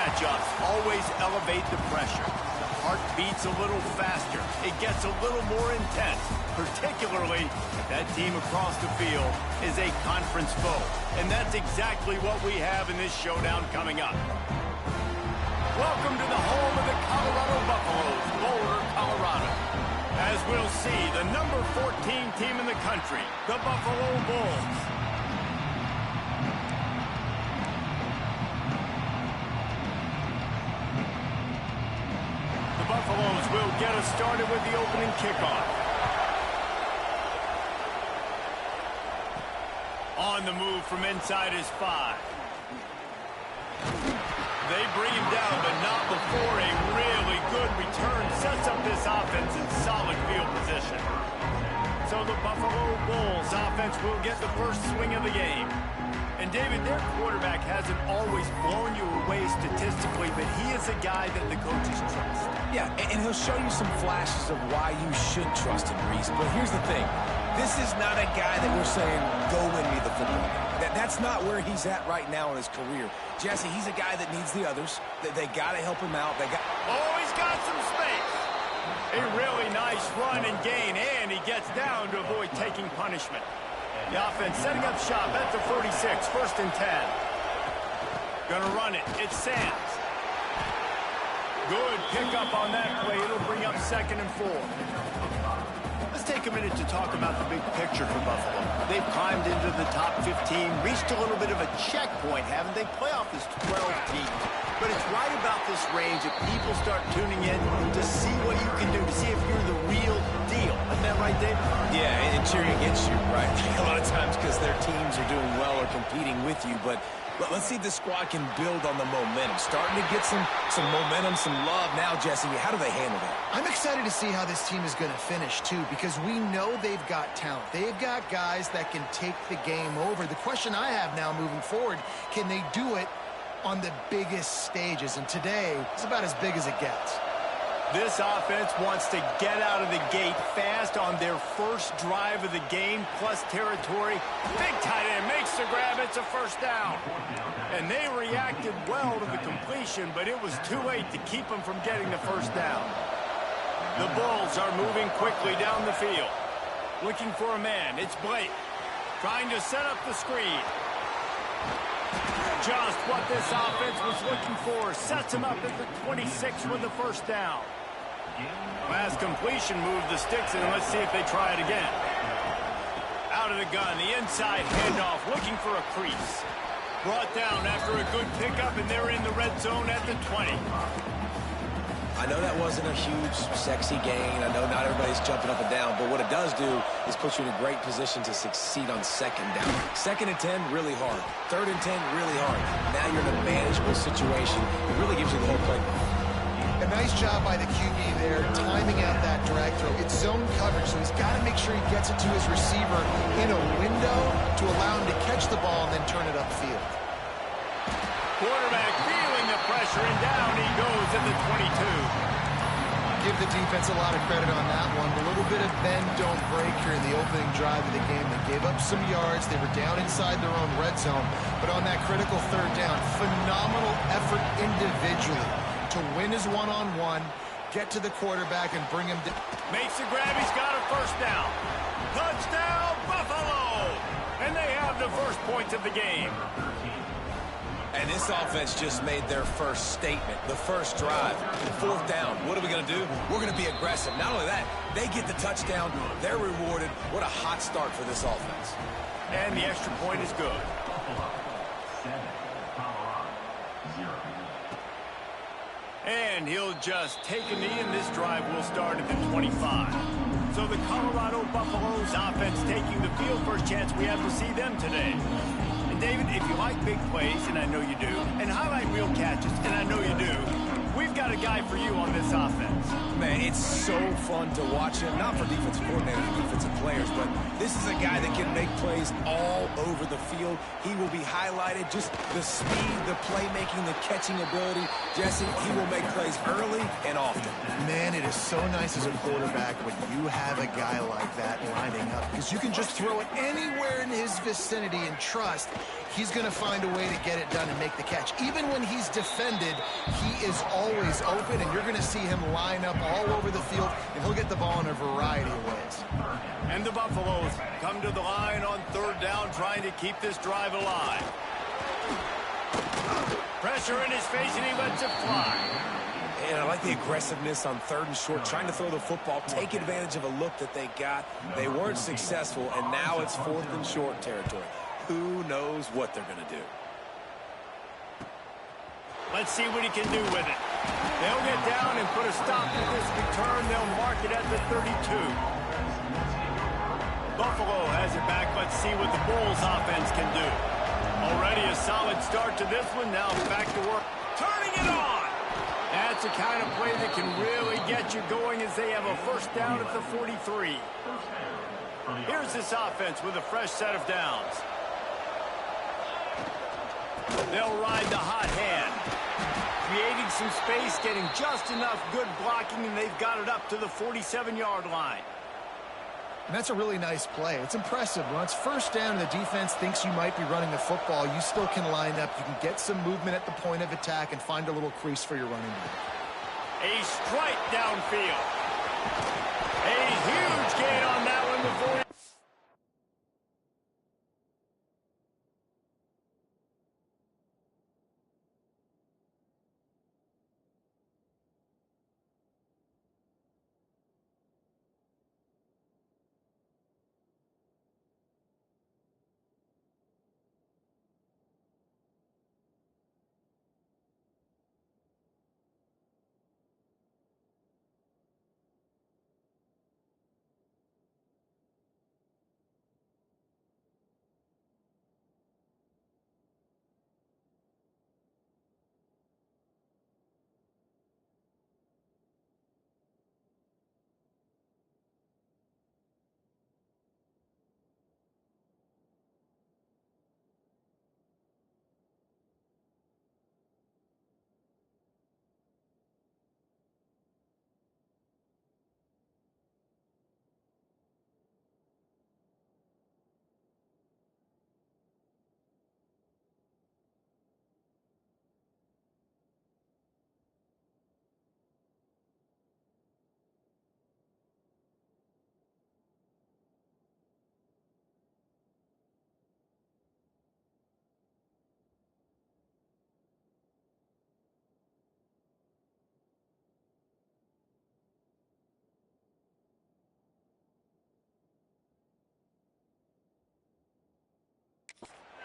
matchups always elevate the pressure. The heart beats a little faster. It gets a little more intense, particularly if that team across the field is a conference foe. And that's exactly what we have in this showdown coming up. Welcome to the home of the Colorado Buffaloes, Boulder, Colorado. As we'll see, the number 14 team in the country, the Buffalo Bulls. The Buffaloes will get us started with the opening kickoff. On the move from inside his 5. They bring him down, but not before a really good return sets up this offense in solid field position. So the Buffalo Bulls offense will get the first swing of the game. And David, their quarterback hasn't always blown you away statistically, but he is a guy that the coaches trust. Yeah, and he'll show you some flashes of why you should trust him, Reese. But here's the thing. This is not a guy that we're saying, go win me the football game. That's not where he's at right now in his career. Jesse, he's a guy that needs the others. They got to help him out. Oh, he's got some space. A really nice run and gain, and he gets down to avoid taking punishment. The offense setting up shop at the 46, 1st and 10. Gonna run it. It's Sands. Good pickup on that play. It'll bring up 2nd and 4. Let's take a minute to talk about the big picture for Buffalo. They've climbed into the top 15, reached a little bit of a checkpoint, haven't they? Playoff is 12 teams. But it's right about this range that people start tuning in to see what you can do, to see if you're the real deal. Isn't that right, Dave? Yeah, and cheering against you, right? A lot of times because their teams are doing well or competing with you, but let's see if the squad can build on the momentum. Starting to get some momentum, some love now, Jesse. How do they handle that? I'm excited to see how this team is going to finish, too, because we know they've got talent. They've got guys that can take the game over. The question I have now moving forward, can they do it on the biggest stages? And today, it's about as big as it gets. This offense wants to get out of the gate fast on their first drive of the game, plus territory. Big tight end makes the grab. It's a 1st down. And they reacted well to the completion, but it was too late to keep them from getting the 1st down. The Bulls are moving quickly down the field. Looking for a man. It's Blake. Trying to set up the screen. Just what this offense was looking for. Sets him up at the 26 with the 1st down. Last completion moved the sticks, and let's see if they try it again. Out of the gun, the inside handoff, looking for a crease. Brought down after a good pickup, and they're in the red zone at the 20. I know that wasn't a huge, sexy gain. I know not everybody's jumping up and down, but what it does do is put you in a great position to succeed on 2nd down. 2nd and 10, really hard. 3rd and 10, really hard. Now you're in a manageable situation. It really gives you the whole play. A nice job by the QB there, timing out that drag throw. It's zone coverage, so he's got to make sure he gets it to his receiver in a window to allow him to catch the ball and then turn it upfield. Quarterback feeling the pressure, and down he goes at the 22. Give the defense a lot of credit on that one. A little bit of bend, don't break here in the opening drive of the game. They gave up some yards. They were down inside their own red zone. But on that critical 3rd down, phenomenal effort individually to win his one-on-one, get to the quarterback, and bring him down. Makes the grab. He's got a 1st down. Touchdown, Buffalo! And they have the first points of the game. And this offense just made their first statement, the first drive. 4th down. What are we going to do? We're going to be aggressive. Not only that, they get the touchdown. They're rewarded. What a hot start for this offense. And the extra point is good. And he'll just take a knee, and this drive will start at the 25. So the Colorado Buffaloes offense taking the field. First chance we have to see them today. And David, if you like big plays, and I know you do, and highlight reel catches, and I know you do, we've got a guy for you on this offense. Man, it's so fun to watch him, not for defensive coordinators, for defensive players, but this is a guy that can make plays all over the field. He will be highlighted, just the speed, the playmaking, the catching ability. Jesse, he will make plays early and often. Man, it is so nice as a quarterback when you have a guy like that lining up, because you can just throw it anywhere in his vicinity and trust he's going to find a way to get it done and make the catch. Even when he's defended, he is always open, and you're going to see him line up all over the field, and he'll get the ball in a variety of ways. And the Buffaloes come to the line on third down, trying to keep this drive alive. Pressure in his face, and he lets it fly. And I like the aggressiveness on third and short, trying to throw the football, take advantage of a look that they got. They weren't successful, and now it's fourth and short territory. Who knows what they're going to do? Let's see what he can do with it. They'll get down and put a stop to this return. They'll mark it at the 32. Buffalo has it back. Let's see what the Bulls offense can do. Already a solid start to this one. Now back to work. Turning it on. That's the kind of play that can really get you going as they have a first down at the 43. Here's this offense with a fresh set of downs. They'll ride the hot hand. Creating some space, getting just enough good blocking, and they've got it up to the 47-yard line. And that's a really nice play. It's impressive. When it's first down and the defense thinks you might be running the football, you still can line up. You can get some movement at the point of attack and find a little crease for your running back. A strike downfield. A huge gain on that one before.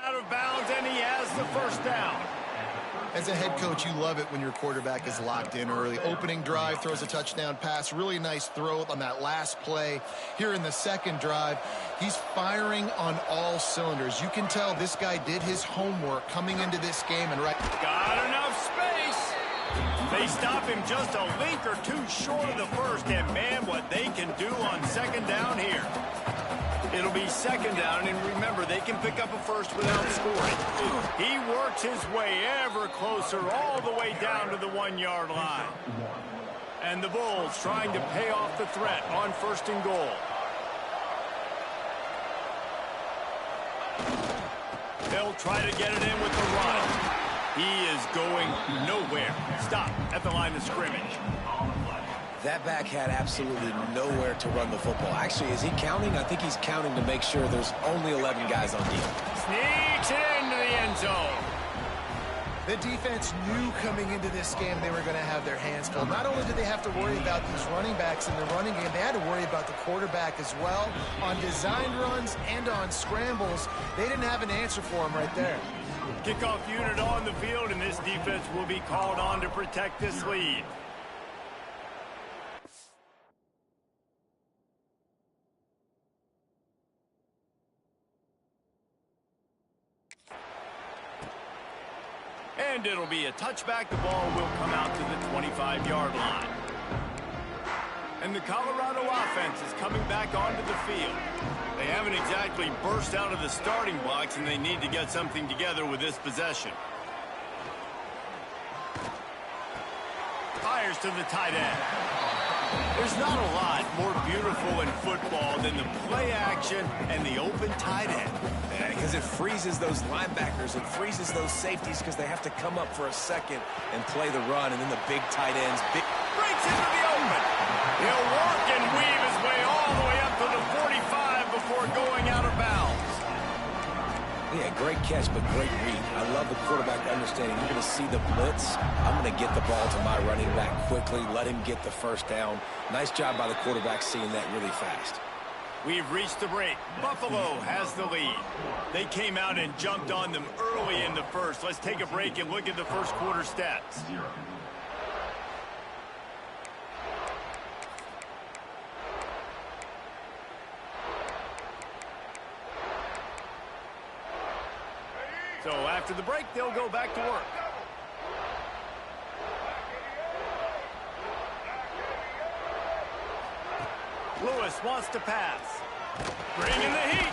Out of bounds, and he has the first down. As a head coach, you love it when your quarterback is locked in early. Opening drive, throws a touchdown pass. Really nice throw on that last play. Here in the second drive, he's firing on all cylinders. You can tell this guy did his homework coming into this game. And right. Got enough space. They stop him just a link or two short of the first. And, man, what they can do on second down here. It'll be second down, and remember, they can pick up a first without scoring. He works his way ever closer all the way down to the 1-yard line. And the Bulls trying to pay off the threat on first and goal. They'll try to get it in with the run. He is going nowhere. Stop at the line of scrimmage. That back had absolutely nowhere to run the football. Actually, is he counting? I think he's counting to make sure there's only 11 guys on defense. Sneaks it into the end zone. The defense knew coming into this game they were going to have their hands full. Not only did they have to worry about these running backs in the running game, they had to worry about the quarterback as well. On design runs and on scrambles, they didn't have an answer for him right there. Kickoff unit on the field, and this defense will be called on to protect this lead. And it'll be a touchback. The ball will come out to the 25-yard line. And the Colorado offense is coming back onto the field. They haven't exactly burst out of the starting blocks, and they need to get something together with this possession. Fires to the tight end. There's not a lot more beautiful in football than the play action and the open tight end. Because it freezes those linebackers. It freezes those safeties because they have to come up for a second and play the run. And then the big tight ends. Breaks into the open. He'll work and weave his way all the way up to the 45 before going out of bounds. Yeah, great catch, but great read. I love the quarterback understanding. You're going to see the blitz. I'm going to get the ball to my running back quickly, let him get the first down. Nice job by the quarterback seeing that really fast. We've reached the break. Buffalo has the lead. They came out and jumped on them early in the first. Let's take a break and look at the first quarter stats. So after the break, they'll go back to work. Lewis wants to pass. Bringing the heat.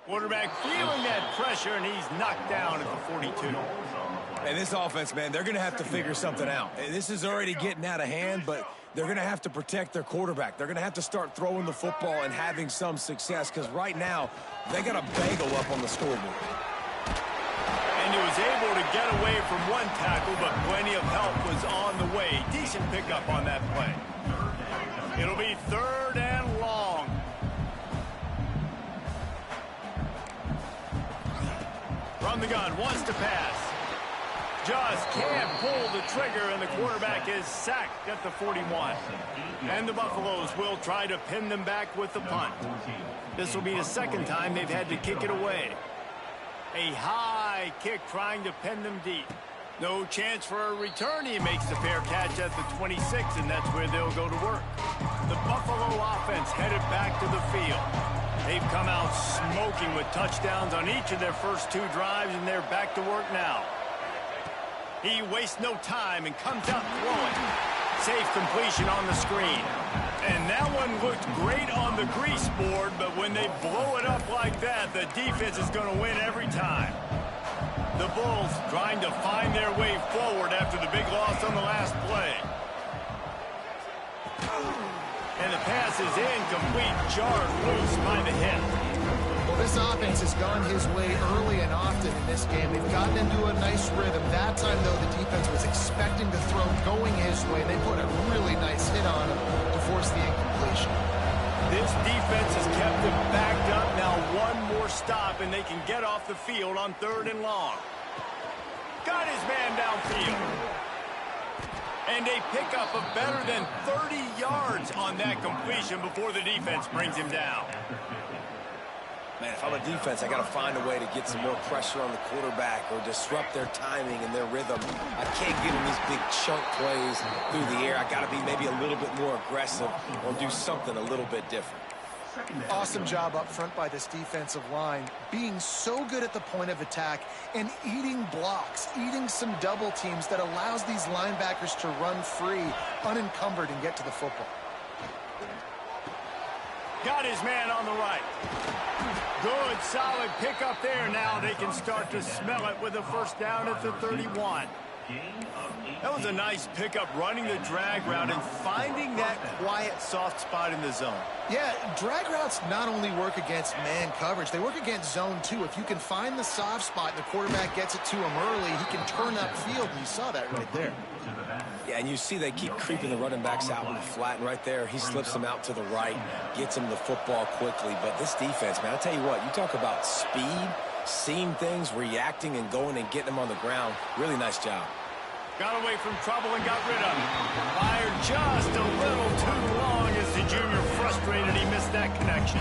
Quarterback feeling that pressure, and he's knocked down at the 42. And this offense, man, they're going to have to figure something out. This is already getting out of hand, but they're going to have to protect their quarterback. They're going to have to start throwing the football and having some success because right now they got a bagel up on the scoreboard. And he was able to get away from one tackle, but plenty of help was on the way. Decent pickup on that play. It'll be 3rd and long. From the gun, wants to pass. Just can't pull the trigger, and the quarterback is sacked at the 41. And the Buffaloes will try to pin them back with the punt. This will be the second time they've had to kick it away. A high kick trying to pin them deep. No chance for a return. He makes the fair catch at the 26, and that's where they'll go to work. The Buffalo offense headed back to the field. They've come out smoking with touchdowns on each of their first 2 drives, and they're back to work now. He wastes no time and comes out throwing. Safe completion on the screen. And that one looked great on the grease board, but when they blow it up like that, the defense is going to win every time. The Bulls trying to find their way forward after the big loss on the last play. And the pass is incomplete, jarred loose by the hit. Well, this offense has gone his way early and often in this game. They've gotten into a nice rhythm. That time, though, the defense was expecting the throw going his way. They put a really nice hit on him to force the incompletion. This defense has kept them backed up. Now one more stop, and they can get off the field on 3rd and long. Got his man downfield. And a pickup of better than 30 yards on that completion before the defense brings him down. Man, if I'm a defense, I got to find a way to get some more pressure on the quarterback or disrupt their timing and their rhythm. I can't give them these big chunk plays through the air. I got to be maybe a little bit more aggressive or do something a little bit different. Awesome job up front by this defensive line, being so good at the point of attack and eating blocks, eating some double teams that allows these linebackers to run free, unencumbered, and get to the football. Got his man on the right. Good, solid pickup there. Now they can start to smell it with a first down at the 31. That was a nice pickup, running the drag route and finding that quiet, soft spot in the zone. Yeah, drag routes not only work against man coverage, they work against zone too. If you can find the soft spot and the quarterback gets it to him early, he can turn upfield, and you saw that right there. Yeah, and you see they keep creeping the running backs out in the flat, and right there, he slips them out to the right, gets him the football quickly. But this defense, man, I tell you what, you talk about speed, seeing things, reacting, and going and getting them on the ground. Really nice job. Got away from trouble and got rid of him. Fired just a little too long as the junior frustrated he missed that connection.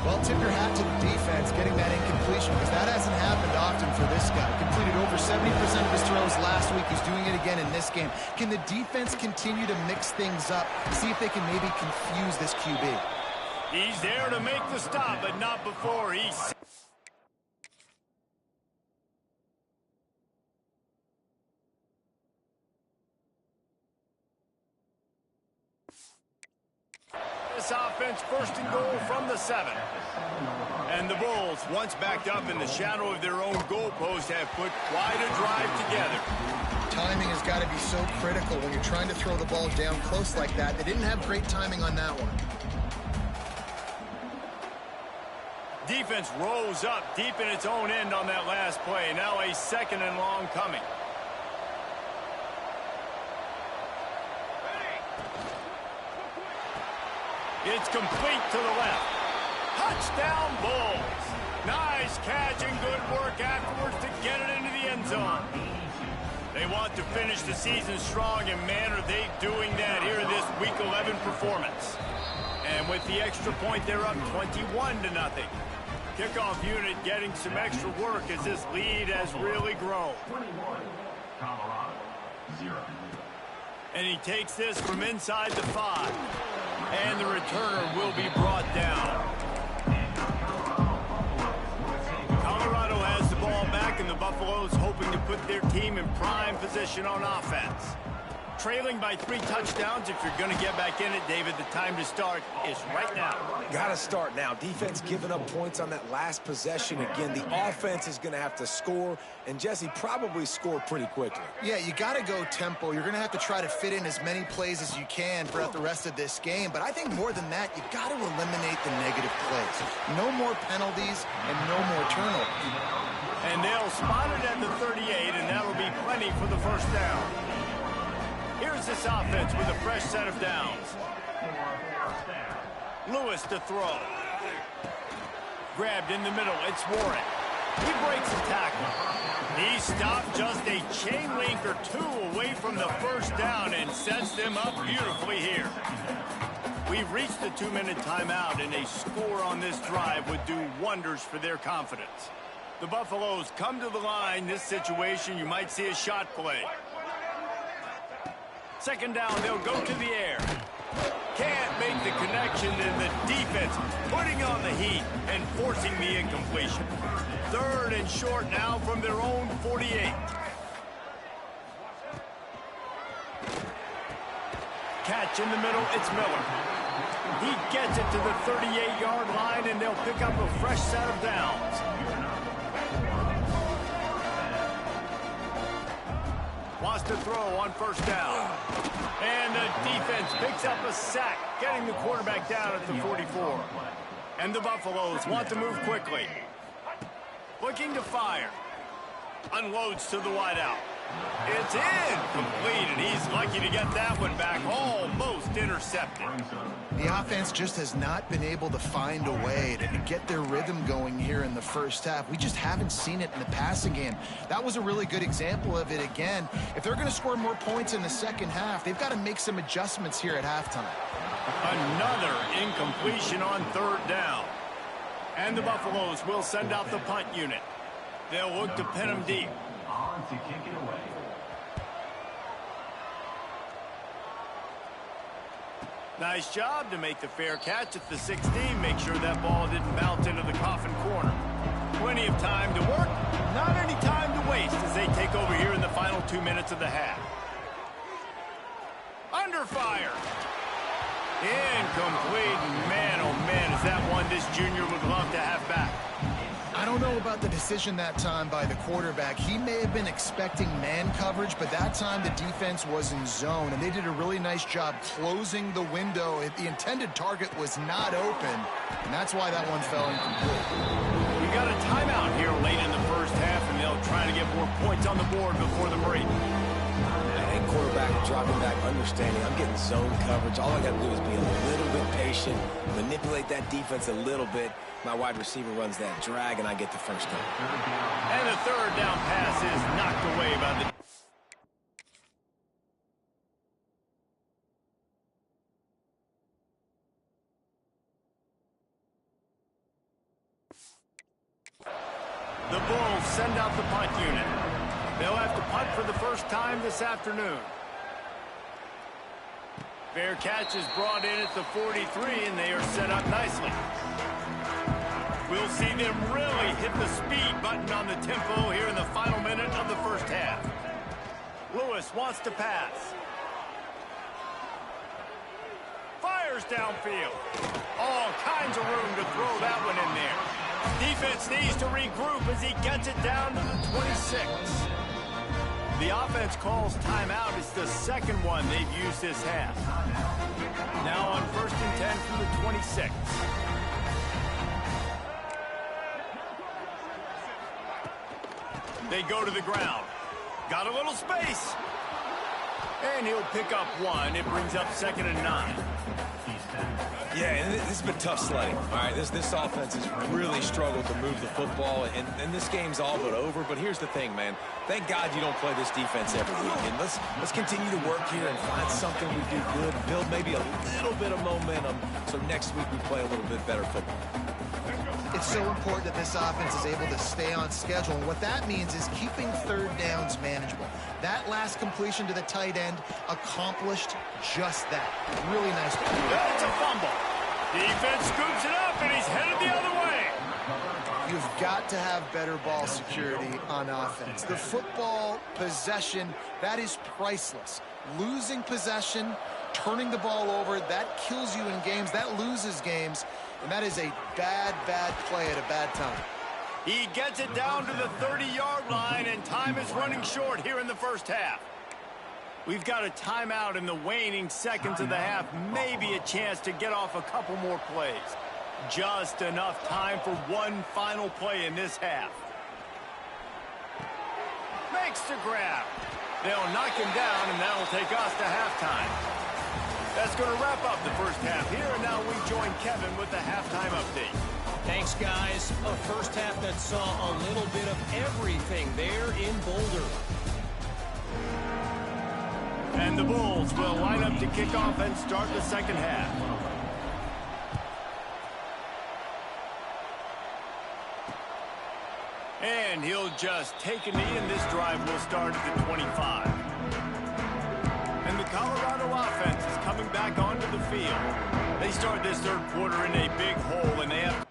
Well, tip your hat to the defense getting that incompletion, because that hasn't happened often for this guy. Completed over 70% of his throws last week. He's doing it again in this game. Can the defense continue to mix things up, see if they can maybe confuse this QB? He's there to make the stop, but not before he... This offense first and goal from the 7. And the Bulls, once backed up in the shadow of their own goalpost, have put quite a drive together. Timing has got to be so critical when you're trying to throw the ball down close like that. They didn't have great timing on that one. Defense rose up deep in its own end on that last play. Now a 2nd and long coming. It's complete to the left. Touchdown, Bulls. Nice catch and good work afterwards to get it into the end zone. They want to finish the season strong, and man, are they doing that here in this Week 11 performance. And with the extra point, they're up 21-0. Kickoff unit getting some extra work as this lead has really grown. 21, Colorado, 0. And he takes this from inside the 5. And the returner will be brought down. Colorado has the ball back, and the Buffaloes hoping to put their team in prime position on offense. Trailing by 3 touchdowns, if you're going to get back in it, David, the time to start is right now. Got to start now. Defense giving up points on that last possession. Again, the offense is going to have to score, and Jesse probably score pretty quickly. Yeah, you got to go tempo. You're going to have to try to fit in as many plays as you can throughout the rest of this game. But I think more than that, you got to eliminate the negative plays. No more penalties and no more turnovers. And they'll spot it at the 38, and that'll be plenty for the first down. Here's this offense with a fresh set of downs. Lewis to throw. Grabbed in the middle. It's Warren. He breaks the tackle. He stopped just a chain link or 2 away from the first down and sets them up beautifully here. We've reached the 2-minute timeout, and a score on this drive would do wonders for their confidence. The Buffaloes come to the line. This situation, you might see a shot play. 2nd down, they'll go to the air. Can't make the connection, and the defense putting on the heat and forcing the incompletion. 3rd and short now from their own 48. Catch in the middle, it's Miller. He gets it to the 38-yard line, and they'll pick up a fresh set of downs. wants to throw on first down. And the defense picks up a sack, getting the quarterback down at the 44. And the Buffaloes want to move quickly. Looking to fire. Unloads to the wideout. It's incomplete, and he's lucky to get that one back. Almost intercepted. The offense just has not been able to find a way to get their rhythm going here in the first half. We just haven't seen it in the passing game. That was a really good example of it again. If they're going to score more points in the second half, they've got to make some adjustments here at halftime. Another incompletion on third down. And the Buffaloes will send out the punt unit. They'll look to pin him deep. On to kick it away. Nice job to make the fair catch at the 16. Make sure that ball didn't bounce into the coffin corner. Plenty of time to work. Not any time to waste as they take over here in the final 2 minutes of the half. Under fire. Incomplete. Man, oh man, is that one this junior would love to have back. I don't know about the decision that time by the quarterback. He may have been expecting man coverage, but that time the defense was in zone, and they did a really nice job closing the window. The intended target was not open, and that's why that one fell incomplete. We got a timeout here late in the first half, and they'll try to get more points on the board before the break. And quarterback dropping back, understanding I'm getting zone coverage. All I got to do is be a little bit patient, manipulate that defense a little bit. My wide receiver runs that drag, and I get the first down. And the third down pass is knocked away by the... The Bulls send out the punt unit. They'll have to punt for the first time this afternoon. Fair catch is brought in at the 43, and they are set up nicely. We'll see them really hit the speed button on the tempo here in the final minute of the first half. Lewis wants to pass. Fires downfield. All kinds of room to throw that one in there. Defense needs to regroup as he gets it down to the 26. The offense calls timeout. It's the second one they've used this half. Now on 1st and 10 from the 26. They go to the ground. Got a little space. And he'll pick up one. It brings up 2nd and 9. Yeah, and this has been tough sledding. All right, this offense has really struggled to move the football, and this game's all but over. But here's the thing, man. Thank God you don't play this defense every week. And let's continue to work here and find something we do good, build maybe a little bit of momentum, so next week we play a little bit better football. It's so important that this offense is able to stay on schedule, and what that means is keeping third downs manageable. That last completion to the tight end accomplished just that. Really nice play. That's a fumble. Defense scoops it up, and he's headed the other way. You've got to have better ball security on offense. The football possession, that is priceless. Losing possession, turning the ball over, that kills you in games, that loses games, and that is a bad, bad play at a bad time. He gets it down to the 30-yard line, and time is running short here in the first half. We've got a timeout in the waning seconds of the half, maybe a chance to get off a couple more plays. Just enough time for one final play in this half. Makes the grab. They'll knock him down, and that'll take us to halftime. That's going to wrap up the first half here, and now we join Kevin with the halftime update. Thanks, guys. A first half that saw a little bit of everything there in Boulder. And the Bulls will line up to kick off and start the second half. And he'll just take a knee, and this drive will start at the 25. And the Colorado offense is coming back onto the field. They start this third quarter in a big hole, and they have...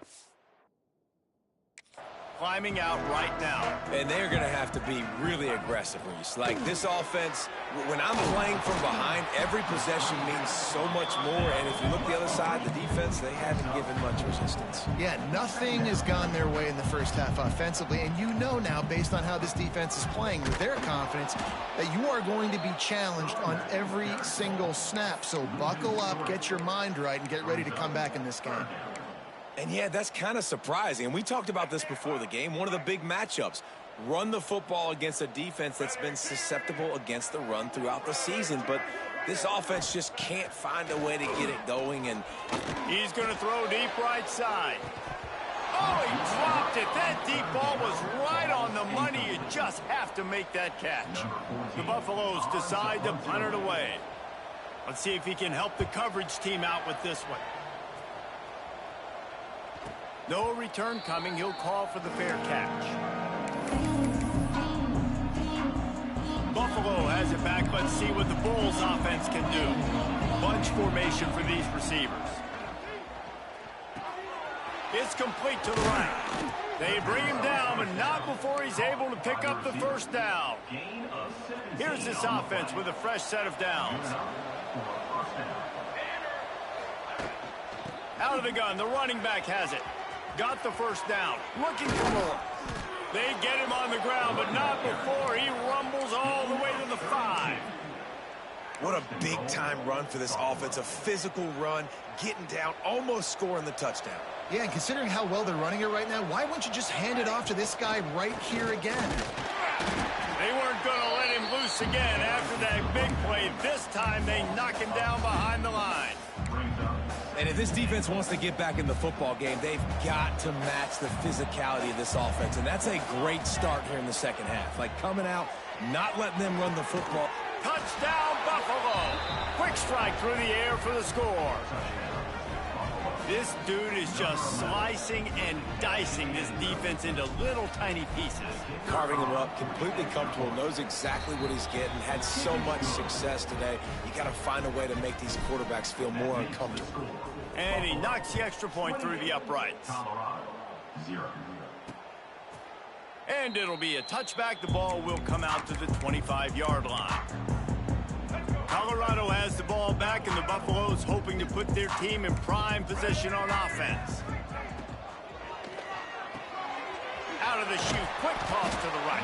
climbing out right now. And they're going to have to be really aggressive, Reese. Like, this offense, when I'm playing from behind, every possession means so much more. And if you look the other side, the defense, they haven't given much resistance. Yeah, nothing has gone their way in the first half offensively. And you know now, based on how this defense is playing with their confidence, that you are going to be challenged on every single snap. So buckle up, get your mind right, and get ready to come back in this game. And yeah, that's kind of surprising. And we talked about this before the game. One of the big matchups. Run the football against a defense that's been susceptible against the run throughout the season. But this offense just can't find a way to get it going. And he's going to throw deep right side. Oh, he dropped it. That deep ball was right on the money. You just have to make that catch. The Buffaloes decide to punt it away. Let's see if he can help the coverage team out with this one. No return coming. He'll call for the fair catch. Buffalo has it back. Let's see what the Bulls offense can do. Bunch formation for these receivers. It's complete to the right. They bring him down, but not before he's able to pick up the first down. Here's this offense with a fresh set of downs. Out of the gun, the running back has it. Got the first down. Looking for more. They get him on the ground, but not before he rumbles all the way to the 5. What a big-time run for this offense. A physical run, getting down, almost scoring the touchdown. Yeah, and considering how well they're running it right now, why wouldn't you just hand it off to this guy right here again? They weren't going to let him loose again after that big play. This time they knock him down behind the line. And if this defense wants to get back in the football game, they've got to match the physicality of this offense. And that's a great start here in the second half. Like, coming out, not letting them run the football. Touchdown, Buffalo. Quick strike through the air for the score. This dude is just slicing and dicing this defense into little tiny pieces. Carving him up, completely comfortable, knows exactly what he's getting, had so much success today. You got to find a way to make these quarterbacks feel more uncomfortable. And he knocks the extra point through the uprights. And it'll be a touchback. The ball will come out to the 25-yard line. Colorado has the ball back, and the Buffaloes hoping to put their team in prime position on offense. Out of the chute, quick toss to the right.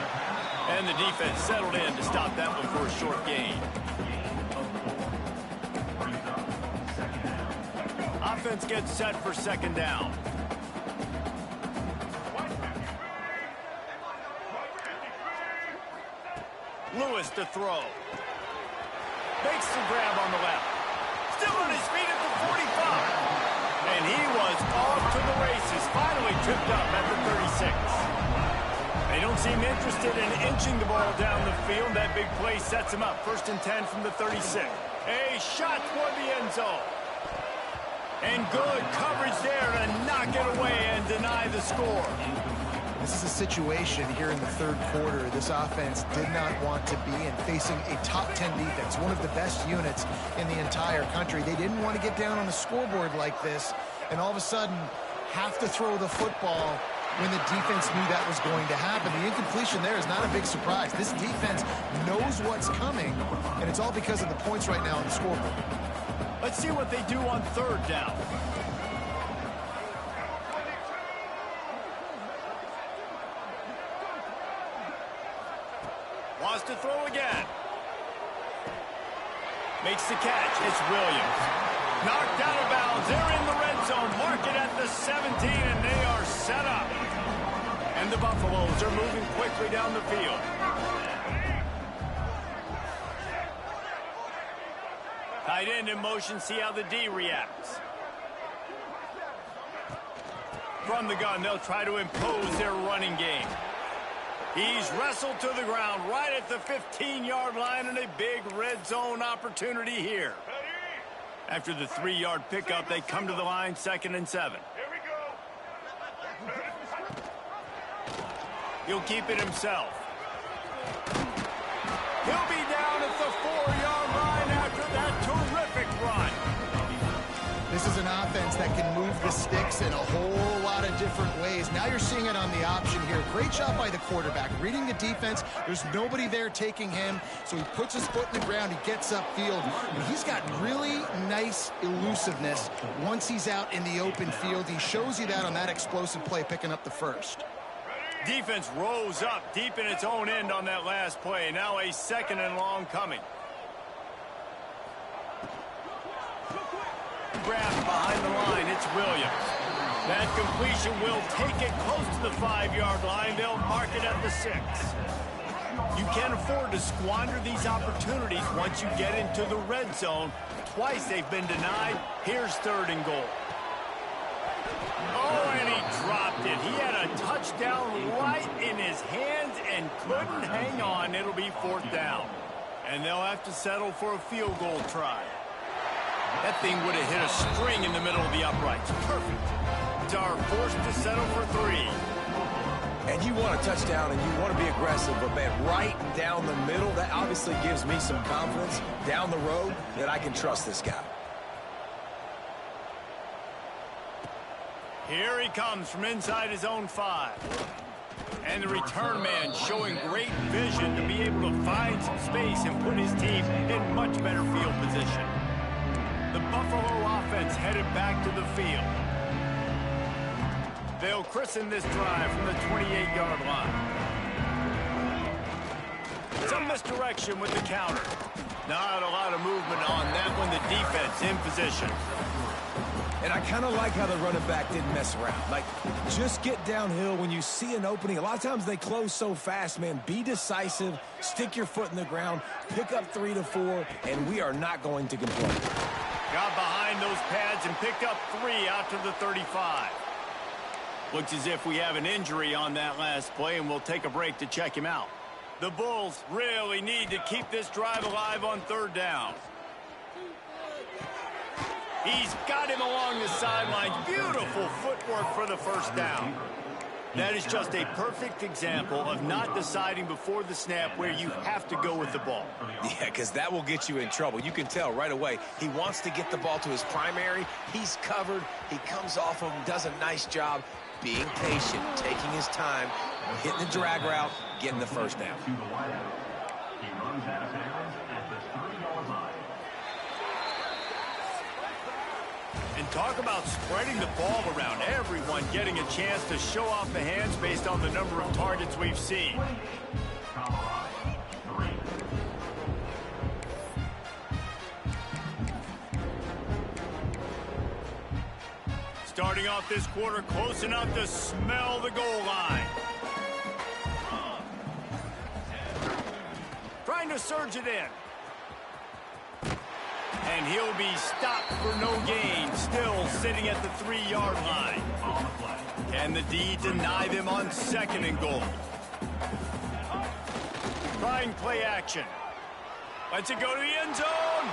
And the defense settled in to stop that one for a short gain. Offense gets set for second down. Lewis to throw. Makes the grab on the left. Still on his feet at the 45. And he was off to the races. Finally tripped up at the 36. They don't seem interested in inching the ball down the field. That big play sets him up. 1st and 10 from the 36. A shot toward the end zone. And good coverage there to knock it away and deny the score. This is a situation here in the third quarter this offense did not want to be in, facing a top 10 defense, one of the best units in the entire country. They didn't want to get down on the scoreboard like this and all of a sudden have to throw the football when the defense knew that was going to happen. The incompletion there is not a big surprise. This defense knows what's coming, and it's all because of the points right now on the scoreboard. Let's see what they do on third down. Wants to throw again. Makes the catch. It's Williams. Knocked out of bounds. They're in the red zone. Mark it at the 17, and they are set up. And the Buffaloes are moving quickly down the field. Tight end in motion. See how the D reacts. From the gun, they'll try to impose their running game. He's wrestled to the ground right at the 15-yard line, and a big red zone opportunity here. After the 3-yard pickup, they come to the line, 2nd and 7. He'll keep it himself. He'll be down at the 4-yard line after that terrific run. This is a an offense that can move the sticks in a whole lot of different ways. Now you're seeing it on the option here. Great job by the quarterback. Reading the defense, there's nobody there taking him, so he puts his foot in the ground, he gets upfield, and he's got really nice elusiveness once he's out in the open field. He shows you that on that explosive play, picking up the first. Defense rose up deep in its own end on that last play. Now a 2nd and long coming. Grab behind the line, it's Williams. That completion will take it close to the 5-yard line. They'll mark it at the 6. You can't afford to squander these opportunities once you get into the red zone. Twice they've been denied. Here's 3rd and goal. Oh, and he dropped it. He had a touchdown right in his hands and couldn't hang on. It'll be 4th down. And they'll have to settle for a field goal try. That thing would have hit a string in the middle of the uprights. Perfect. Are forced to settle for 3. And you want a touchdown and you want to be aggressive, but man, right down the middle, that obviously gives me some confidence down the road that I can trust this guy. Here he comes from inside his own 5. And the return man showing great vision to be able to find some space and put his team in much better field position. The Buffalo offense headed back to the field. They'll christen this drive from the 28-yard line. Some misdirection with the counter. Not a lot of movement on that one. The defense in position. And I kind of like how the running back didn't mess around. Like, just get downhill when you see an opening. A lot of times they close so fast, man. Be decisive, stick your foot in the ground, pick up 3 to 4, and we are not going to complain. Got behind those pads and picked up 3 out to the 35. Looks as if we have an injury on that last play, and we'll take a break to check him out. The Bulls really need to keep this drive alive on 3rd down. He's got him along the sidelines. Beautiful footwork for the 1st down. That is just a perfect example of not deciding before the snap where you have to go with the ball. Yeah, because that will get you in trouble. You can tell right away he wants to get the ball to his primary. He's covered. He comes off of him, does a nice job being patient, taking his time, hitting the drag route, getting the 1st down. He runs out of bounds at the 3-yard line. And talk about spreading the ball around. Everyone getting a chance to show off the hands based on the number of targets we've seen. Starting off this quarter close enough to smell the goal line. Trying to surge it in. And he'll be stopped for no gain, still sitting at the 3-yard line. Can the D deny them on 2nd and goal? Trying play action. Lets it go to the end zone.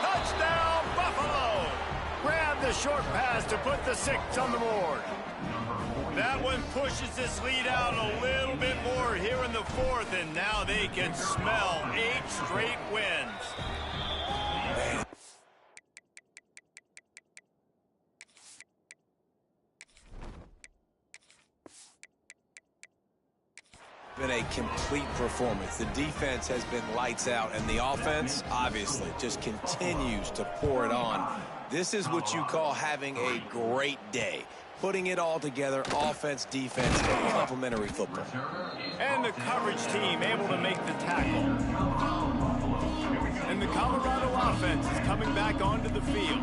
Touchdown, Buffalo! Grab the short pass to put the 6 on the board. That one pushes this lead out a little bit more here in the 4th, and now they can smell 8 straight wins. Been a complete performance. The defense has been lights out, and the offense, obviously, just continues to pour it on. This is what you call having a great day. Putting it all together, offense, defense, and complementary football. And the coverage team able to make the tackle. And the Colorado offense is coming back onto the field.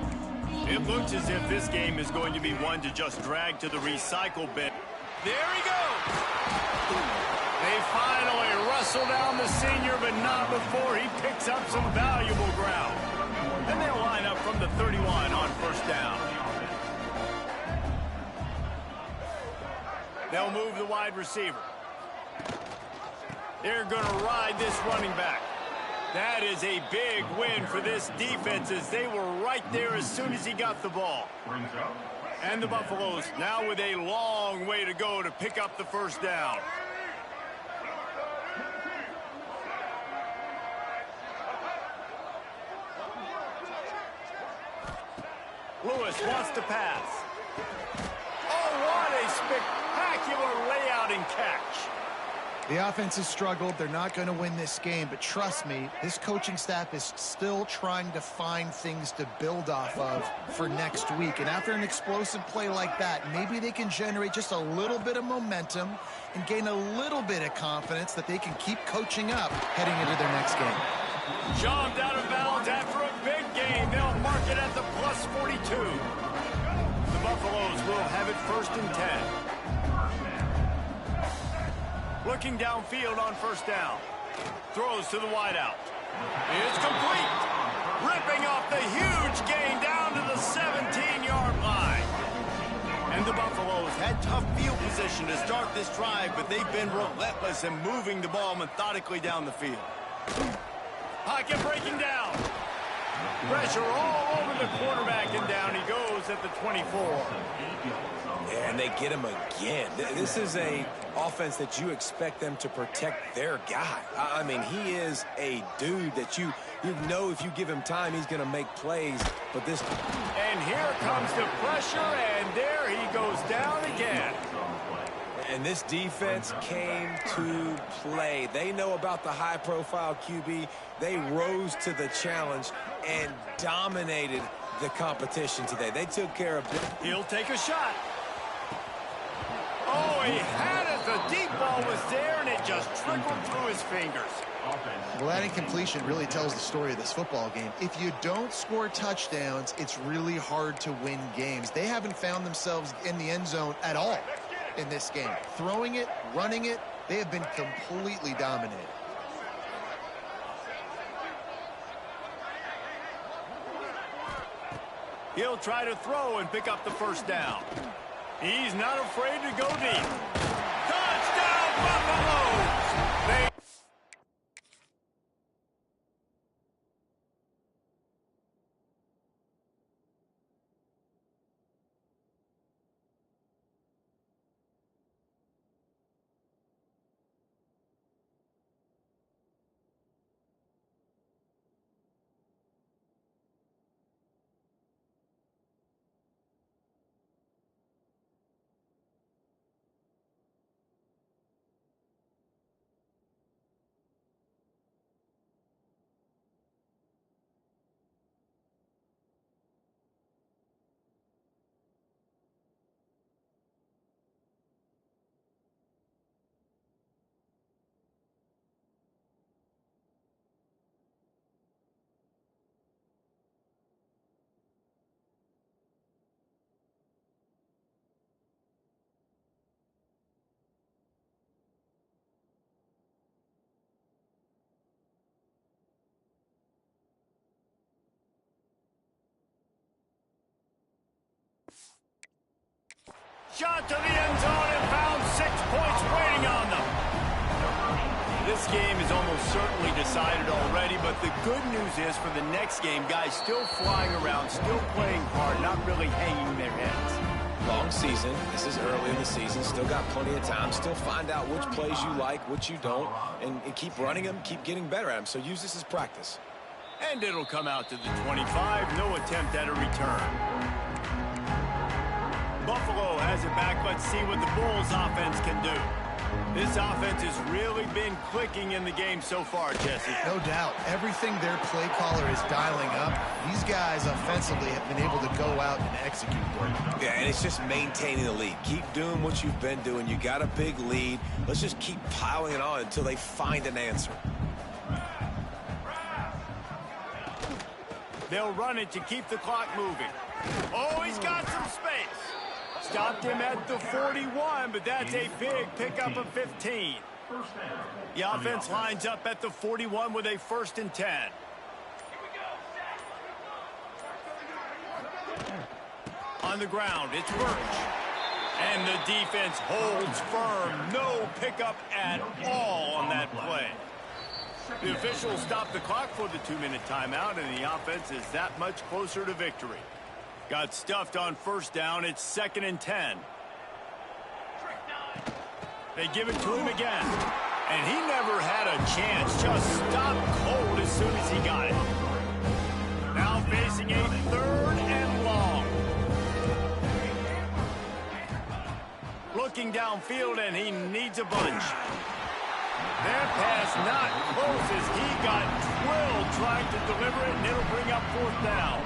It looks as if this game is going to be one to just drag to the recycle bin. There he goes! They finally wrestle down the senior, but not before he picks up some valuable ground. And they'll line up from the 31 on 1st down. They'll move the wide receiver. They're going to ride this running back. That is a big win for this defense as they were right there as soon as he got the ball. And the Buffaloes now with a long way to go to pick up the 1st down. Lewis wants to pass. Oh, what a spectacular layout and catch. The offense has struggled. They're not going to win this game, but trust me, this coaching staff is still trying to find things to build off of for next week. And after an explosive play like that, maybe they can generate just a little bit of momentum and gain a little bit of confidence that they can keep coaching up heading into their next game. Jumped out of bounds after a big game. They'll mark it at the plus 42. The Buffaloes will have it 1st and 10. Looking downfield on 1st down. Throws to the wideout. It's complete. Ripping off the huge gain down to the 17-yard line. And the Buffaloes had tough field position to start this drive, but they've been relentless in moving the ball methodically down the field. Pocket breaking down. Pressure all over the quarterback, and down he goes at the 24. Yeah, and they get him again. This is a offense that you expect them to protect their guy. I mean, he is a dude that you know if you give him time, he's going to make plays. But this... And here comes the pressure, and there he goes down again. And this defense came to play. They know about the high-profile QB. They rose to the challenge and dominated the competition today. They took care of it. He'll take a shot. Oh, he had it. The deep ball was there, and it just trickled through his fingers. Well, that incompletion really tells the story of this football game. If you don't score touchdowns, it's really hard to win games. They haven't found themselves in the end zone at all in this game. Throwing it, running it, they have been completely dominated. He'll try to throw and pick up the 1st down. He's not afraid to go deep. Touchdown, Buffaloes! They shot to the end zone and found 6 points waiting on them. This game is almost certainly decided already, but the good news is for the next game, guys still flying around, still playing hard, not really hanging their heads. Long season. This is early in the season. Still got plenty of time. Still find out which plays you like, which you don't, and keep running them, keep getting better at them. So use this as practice. And it'll come out to the 25. No attempt at a return. Buffalo has it back. Let's see what the Bulls offense can do. This offense has really been clicking in the game so far, Jesse. No doubt. Everything their play caller is dialing up, these guys offensively have been able to go out and execute for it. Yeah, and it's just maintaining the lead. Keep doing what you've been doing. You got a big lead. Let's just keep piling it on until they find an answer. They'll run it to keep the clock moving. Oh, he's got some space. Stopped him at the 41, but that's a big pickup of 15. The offense lines up at the 41 with a 1st and 10. On the ground, it's Birch. And the defense holds firm. No pickup at all on that play. The officials stop the clock for the 2-minute timeout, and the offense is that much closer to victory. Got stuffed on 1st down. It's 2nd and 10. They give it to him again. And he never had a chance. Just stopped cold as soon as he got it. Now facing a 3rd and long. looking downfield, and he needs a bunch. That pass not close as he got twilled trying to deliver it, and it'll bring up 4th down.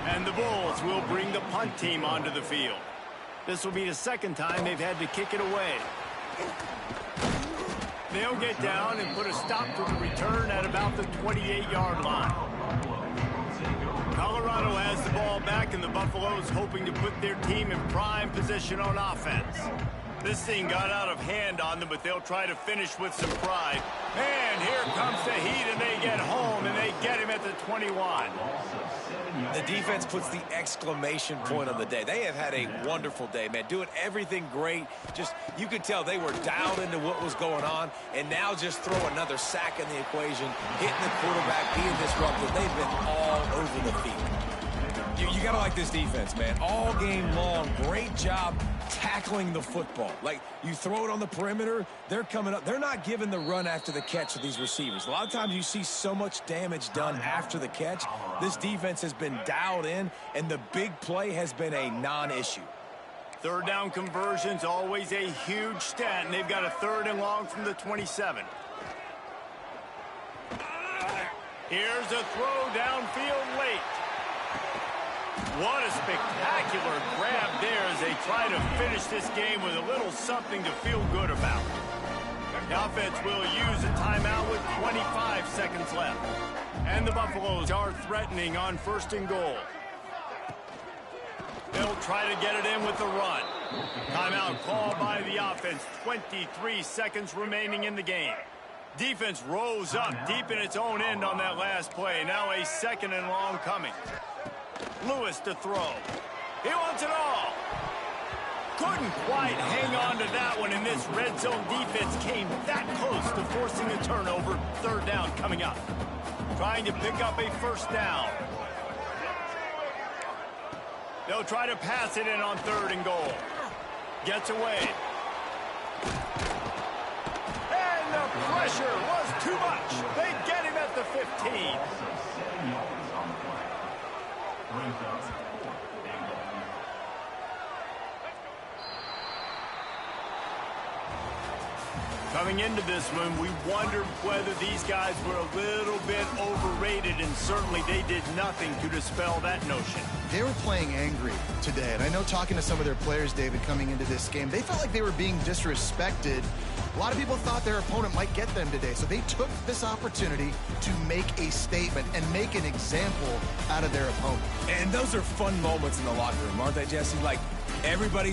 And the Bulls will bring the punt team onto the field. This will be the 2nd time they've had to kick it away. They'll get down and put a stop to the return at about the 28-yard line. Colorado has the ball back, and the Buffaloes hoping to put their team in prime position on offense. This thing got out of hand on them, but they'll try to finish with some pride. And here comes the Heat, and they get home, and they get him at the 21. The defense puts the exclamation point on the day. They have had a wonderful day, man. Doing everything great. Just, you could tell they were dialed into what was going on, and now just throw another sack in the equation, hitting the quarterback, being disruptive. They've been all over the field. You got to like this defense, man. All game long, great job tackling the football. Like, you throw it on the perimeter, they're coming up. They're not giving the run after the catch to these receivers. A lot of times you see so much damage done after the catch. This defense has been dialed in, and the big play has been a non-issue. 3rd down conversion's always a huge stat, and they've got a 3rd and long from the 27. Here's a throw downfield late. What a spectacular grab there as they try to finish this game with a little something to feel good about. The offense will use a timeout with 25 seconds left. And the Buffaloes are threatening on 1st and goal. They'll try to get it in with the run. Timeout called by the offense. 23 seconds remaining in the game. Defense rose up deep in its own end on that last play. Now a 2nd and long coming. Lewis to throw. He wants it all. Couldn't quite hang on to that one, and this red zone defense came that close to forcing a turnover. 3rd down coming up. Trying to pick up a 1st down. They'll try to pass it in on 3rd and goal. Gets away. And the pressure was too much. They get him at the 15. Coming into this one, we wondered whether these guys were a little bit overrated, and certainly they did nothing to dispel that notion. They were playing angry today, and I know talking to some of their players, David, coming into this game, they felt like they were being disrespected. A lot of people thought their opponent might get them today, so they took this opportunity to make a statement and make an example out of their opponent. And those are fun moments in the locker room, aren't they, Jesse? Like, everybody